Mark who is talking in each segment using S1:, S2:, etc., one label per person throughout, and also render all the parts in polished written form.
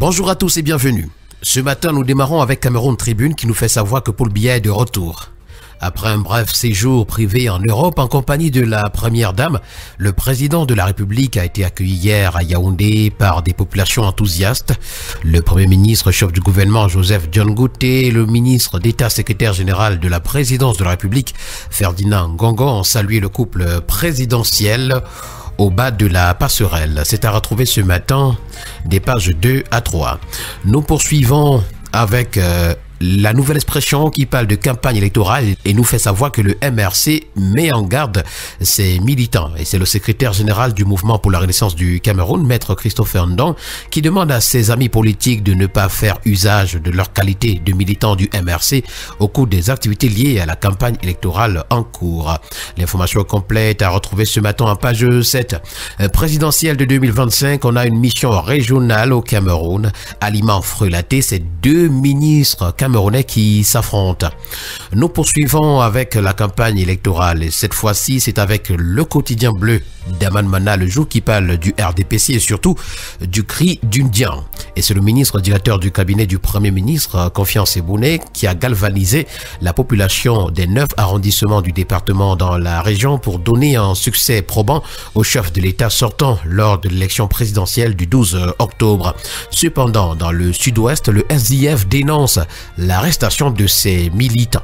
S1: Bonjour à tous et bienvenue. Ce matin, nous démarrons avec Cameroun Tribune qui nous fait savoir que Paul Biya est de retour. Après un bref séjour privé en Europe en compagnie de la première dame, le président de la République a été accueilli hier à Yaoundé par des populations enthousiastes. Le premier ministre chef du gouvernement Joseph John Gouté et le ministre d'État secrétaire général de la présidence de la République Ferdinand Ngongo ont salué le couple présidentiel au bas de la passerelle. C'est à retrouver ce matin des pages 2 à 3. Nous poursuivons avec la nouvelle expression qui parle de campagne électorale et nous fait savoir que le MRC met en garde ses militants. Et c'est le secrétaire général du mouvement pour la renaissance du Cameroun, Maître Christopher Ndong, qui demande à ses amis politiques de ne pas faire usage de leur qualité de militants du MRC au cours des activités liées à la campagne électorale en cours. L'information complète à retrouver ce matin en page 7. Présidentielle de 2025, on a une mission régionale au Cameroun. Aliments frelatés, c'est deux ministres camerounais qui s'affrontent. Nous poursuivons avec la campagne électorale et cette fois-ci c'est avec le quotidien bleu d'Aman Mana le jour qui parle du RDPC et surtout du cri d'Indien. Et c'est le ministre directeur du cabinet du premier ministre Confiance Ebouné qui a galvanisé la population des 9 arrondissements du département dans la région pour donner un succès probant au chef de l'État sortant lors de l'élection présidentielle du 12 octobre. Cependant, dans le sud-ouest, le SDF dénonce l'arrestation de ses militants.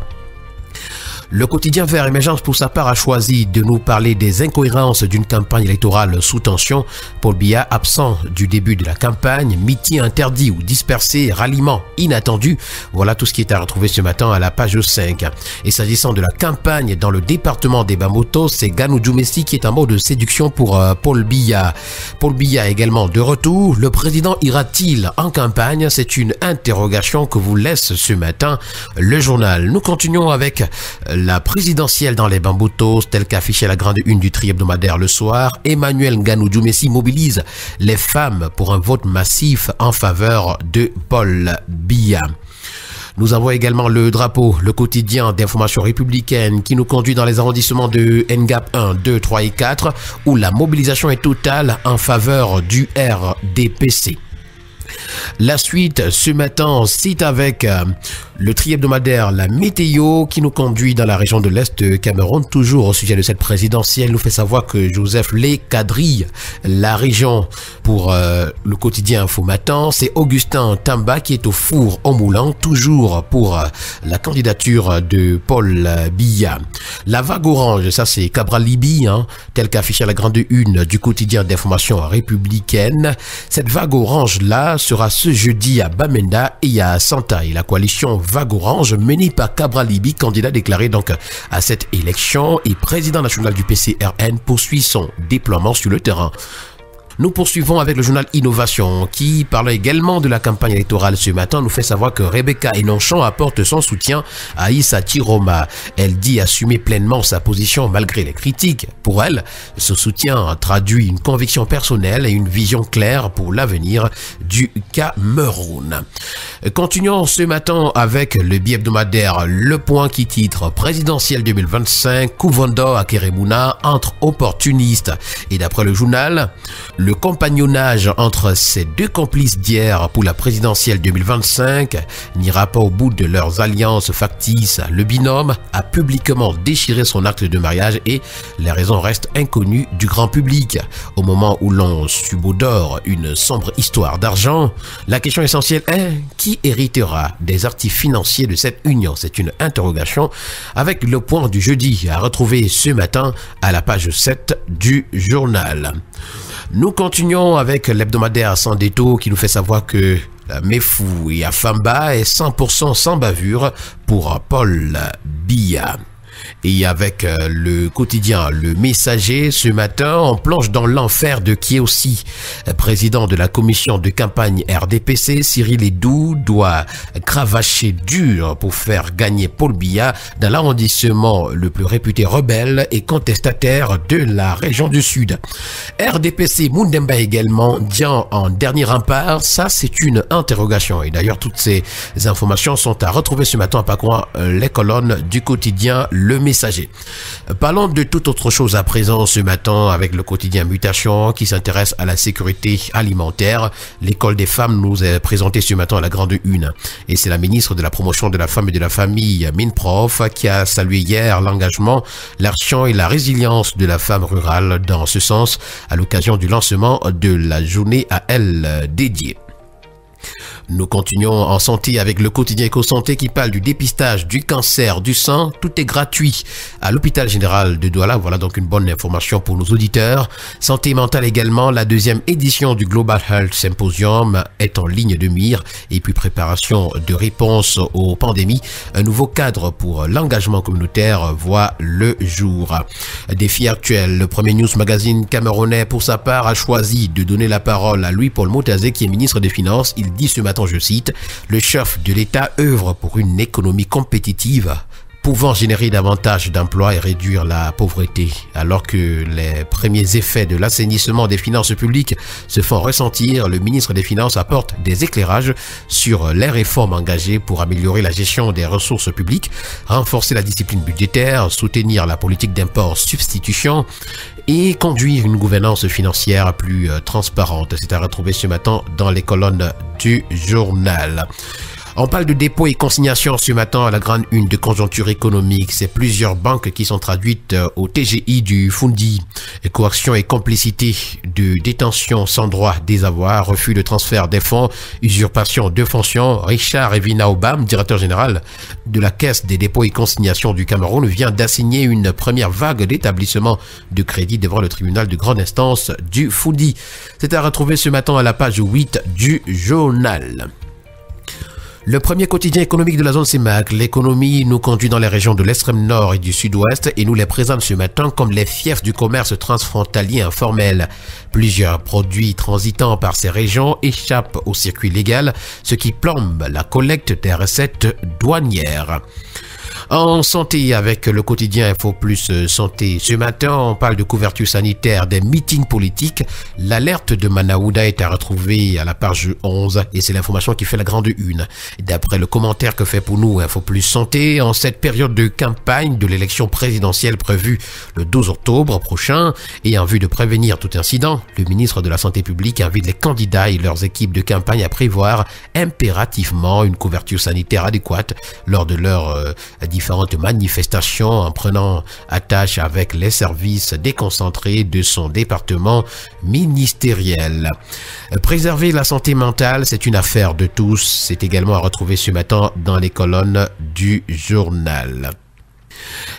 S1: Le quotidien Vert Émergence pour sa part a choisi de nous parler des incohérences d'une campagne électorale sous tension. Paul Biya absent du début de la campagne, meeting interdit ou dispersé, ralliement inattendu. Voilà tout ce qui est à retrouver ce matin à la page 5. Et s'agissant de la campagne dans le département des Bambotos, c'est Ganou Djoumessi qui est en mode de séduction pour Paul Biya. Paul Biya également de retour. Le président ira-t-il en campagne? C'est une interrogation que vous laisse ce matin le journal. Nous continuons avec la présidentielle dans les Bambotos, telle qu'affichée la grande une du tri hebdomadaire le soir. Emmanuel Ganou Djoumessi mobilise les femmes pour un vote massif en faveur de Paul Biya. Nous avons également le drapeau, le quotidien d'information républicaine qui nous conduit dans les arrondissements de Ngap 1, 2, 3 et 4 où la mobilisation est totale en faveur du RDPC. La suite ce matin, c'est avec le tri hebdomadaire La Météo qui nous conduit dans la région de l'Est Cameroun. Toujours au sujet de cette présidentielle, nous fait savoir que Joseph Lé quadrille la région pour le quotidien Info Matin. C'est Augustin Tamba qui est au four au moulin, toujours pour la candidature de Paul Biya. La vague orange, ça c'est Cabral Libi, tel qu'affiché à la grande une du quotidien d'information républicaine. Cette vague orange là sera ce jeudi à Bamenda et à Santa. Et la coalition Vague Orange menée par Cabral Libi, candidat déclaré donc à cette élection et président national du PCRN, poursuit son déploiement sur le terrain. Nous poursuivons avec le journal Innovation qui parle également de la campagne électorale ce matin. Nous fait savoir que Rebecca Enonchan apporte son soutien à Issa Tiroma. Elle dit assumer pleinement sa position malgré les critiques. Pour elle, ce soutien traduit une conviction personnelle et une vision claire pour l'avenir du Cameroun. Continuons ce matin avec le bi-hebdomadaire Le Point qui titre Présidentielle 2025, Kouvando à Keremuna entre opportunistes. Et d'après le journal, le compagnonnage entre ces deux complices d'hier pour la présidentielle 2025 n'ira pas au bout de leurs alliances factices. Le binôme a publiquement déchiré son acte de mariage et les raisons restent inconnues du grand public. Au moment où l'on subodore une sombre histoire d'argent, la question essentielle est qui héritera des actifs financiers de cette union? C'est une interrogation avec Le Point du jeudi à retrouver ce matin à la page 7 du journal. Nous continuons avec l'hebdomadaire Sans Détour qui nous fait savoir que Mefou et Afamba est 100% sans bavure pour Paul Biya. Et avec le quotidien Le Messager, ce matin, on plonge dans l'enfer de Kiossi. Président de la commission de campagne RDPC, Cyril Edou doit cravacher dur pour faire gagner Paul Biya dans l'arrondissement le plus réputé rebelle et contestataire de la région du Sud. RDPC Mundemba également, Dian en dernier rempart, ça c'est une interrogation. Et d'ailleurs, toutes ces informations sont à retrouver ce matin en parcourant les colonnes du quotidien Le Le Messager. Parlons de toute autre chose à présent ce matin avec le quotidien Mutation qui s'intéresse à la sécurité alimentaire. L'école des femmes nous est présentée ce matin à la grande une. Et c'est la ministre de la promotion de la femme et de la famille, Minprof, qui a salué hier l'engagement, l'action et la résilience de la femme rurale dans ce sens à l'occasion du lancement de la journée à elle dédiée. Nous continuons en santé avec le quotidien Éco-Santé qui parle du dépistage du cancer du sein. Tout est gratuit à l'hôpital général de Douala. Voilà donc une bonne information pour nos auditeurs. Santé mentale également, la deuxième édition du Global Health Symposium est en ligne de mire. Et puis préparation de réponse aux pandémies. Un nouveau cadre pour l'engagement communautaire voit le jour. Défi actuel, le premier news magazine camerounais pour sa part a choisi de donner la parole à Louis-Paul Motazé qui est ministre des Finances. Il dit ce matin, je cite, « Le chef de l'État œuvre pour une économie compétitive pouvant générer davantage d'emplois et réduire la pauvreté. » Alors que les premiers effets de l'assainissement des finances publiques se font ressentir, le ministre des Finances apporte des éclairages sur les réformes engagées pour améliorer la gestion des ressources publiques, renforcer la discipline budgétaire, soutenir la politique d'import-substitution et conduire une gouvernance financière plus transparente. C'est à retrouver ce matin dans les colonnes du journal. On parle de dépôt et consignation ce matin à la grande une de conjoncture économique. C'est plusieurs banques qui sont traduites au TGI du Fundi. Coaction et complicité de détention sans droit des avoirs, refus de transfert des fonds, usurpation de fonctions. Richard Evina Obam, directeur général de la Caisse des dépôts et consignations du Cameroun, vient d'assigner une première vague d'établissement de crédit devant le tribunal de grande instance du Fundi. C'est à retrouver ce matin à la page 8 du journal. Le premier quotidien économique de la zone CEMAC, l'économie nous conduit dans les régions de l'extrême nord et du sud-ouest et nous les présente ce matin comme les fiefs du commerce transfrontalier informel. Plusieurs produits transitant par ces régions échappent au circuit légal, ce qui plombe la collecte des recettes douanières. En santé, avec le quotidien Info Plus Santé, ce matin, on parle de couverture sanitaire des meetings politiques. L'alerte de Manaouda est à retrouver à la page 11 et c'est l'information qui fait la grande une. D'après le commentaire que fait pour nous Info Plus Santé, en cette période de campagne de l'élection présidentielle prévue le 12 octobre prochain et en vue de prévenir tout incident, le ministre de la Santé publique invite les candidats et leurs équipes de campagne à prévoir impérativement une couverture sanitaire adéquate lors de leurs différentes manifestations en prenant attache avec les services déconcentrés de son département ministériel. Préserver la santé mentale, c'est une affaire de tous. C'est également à retrouver ce matin dans les colonnes du journal.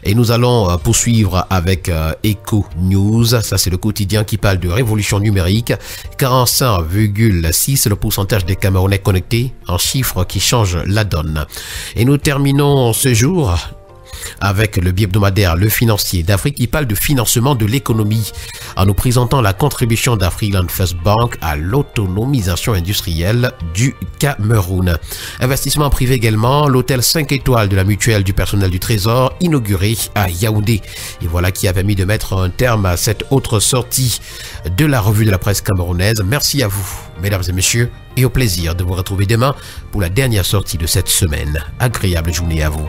S1: Et nous allons poursuivre avec Eco News. Ça, c'est le quotidien qui parle de révolution numérique. 45,6 le pourcentage des Camerounais connectés, un chiffre qui change la donne. Et nous terminons ce jour avec le bi-hebdomadaire Le Financier d'Afrique qui parle de financement de l'économie en nous présentant la contribution d'Afriland First Bank à l'autonomisation industrielle du Cameroun. Investissement privé également, l'hôtel 5 étoiles de la mutuelle du personnel du Trésor inauguré à Yaoundé. Et voilà qui a permis de mettre un terme à cette autre sortie de la revue de la presse camerounaise. Merci à vous, mesdames et messieurs, et au plaisir de vous retrouver demain pour la dernière sortie de cette semaine. Agréable journée à vous.